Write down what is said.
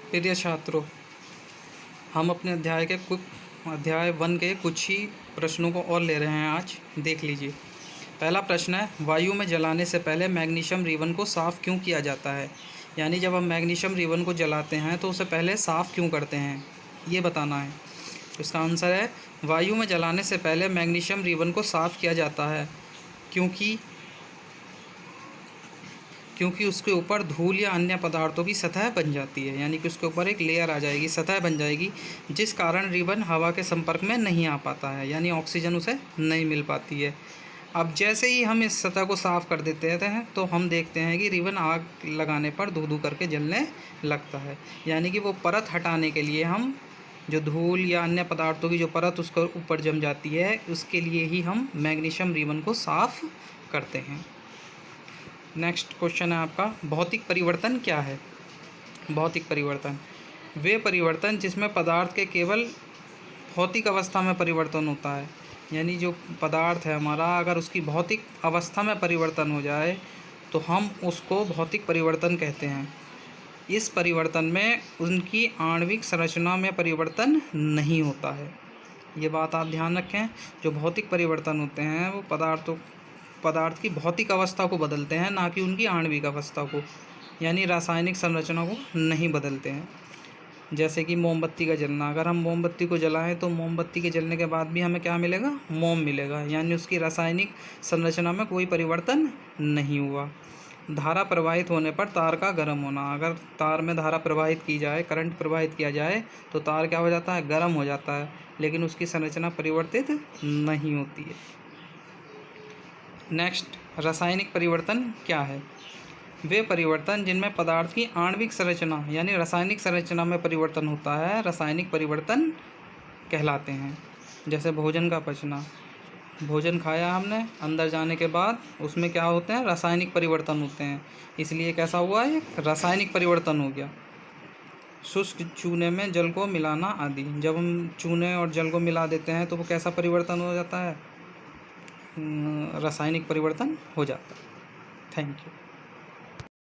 प्रिय छात्रों, हम अपने अध्याय 1 के कुछ ही प्रश्नों को और ले रहे हैं आज। देख लीजिए। पहला प्रश्न है, वायु में जलाने से पहले मैग्नीशियम रिबन को साफ़ क्यों किया जाता है? यानी जब हम मैग्नीशियम रिबन को जलाते हैं तो उसे पहले साफ़ क्यों करते हैं, ये बताना है। इसका आंसर है, वायु में जलाने से पहले मैग्नीशियम रिबन को साफ़ किया जाता है क्योंकि उसके ऊपर धूल या अन्य पदार्थों की सतह बन जाती है। यानी कि उसके ऊपर एक लेयर आ जाएगी, सतह बन जाएगी, जिस कारण रिबन हवा के संपर्क में नहीं आ पाता है, यानी ऑक्सीजन उसे नहीं मिल पाती है। अब जैसे ही हम इस सतह को साफ़ कर देते हैं तो हम देखते हैं कि रिबन आग लगाने पर धू धू करके जलने लगता है। यानी कि वो परत हटाने के लिए हम जो धूल या अन्य पदार्थों की जो परत उसके ऊपर जम जाती है, उसके लिए ही हम मैग्नीशियम रिबन को साफ़ करते हैं। नेक्स्ट क्वेश्चन है आपका, भौतिक परिवर्तन क्या है? भौतिक परिवर्तन वे परिवर्तन जिसमें पदार्थ के केवल भौतिक अवस्था में परिवर्तन होता है। यानी जो पदार्थ है हमारा, अगर उसकी भौतिक अवस्था में परिवर्तन हो जाए तो हम उसको भौतिक परिवर्तन कहते हैं। इस परिवर्तन में उनकी आणविक संरचना में परिवर्तन नहीं होता है। ये बात आप ध्यान रखें। जो भौतिक परिवर्तन होते हैं वो पदार्थ की भौतिक अवस्था को बदलते हैं, ना कि उनकी आणविक अवस्था को, यानी रासायनिक संरचना को नहीं बदलते हैं। जैसे कि मोमबत्ती का जलना, अगर हम मोमबत्ती को जलाएं तो मोमबत्ती के जलने के बाद भी हमें क्या मिलेगा? मोम मिलेगा, यानी उसकी रासायनिक संरचना में कोई परिवर्तन नहीं हुआ। धारा प्रवाहित होने पर तार का गर्म होना, अगर तार में धारा प्रवाहित की जाए, करंट प्रवाहित किया जाए तो तार क्या हो जाता है? गर्म हो जाता है, लेकिन उसकी संरचना परिवर्तित नहीं होती है। नेक्स्ट, रासायनिक परिवर्तन क्या है? वे परिवर्तन जिनमें पदार्थ की आणविक संरचना यानी रासायनिक संरचना में परिवर्तन होता है, रासायनिक परिवर्तन कहलाते हैं। जैसे भोजन का पचना, भोजन खाया हमने, अंदर जाने के बाद उसमें क्या होते हैं? रासायनिक परिवर्तन होते हैं, इसलिए कैसा हुआ? एक रासायनिक परिवर्तन हो गया। शुष्क चूने में जल को मिलाना आदि, जब हम चूने और जल को मिला देते हैं तो वो कैसा परिवर्तन हो जाता है? रासायनिक परिवर्तन हो जाता है। Thank you.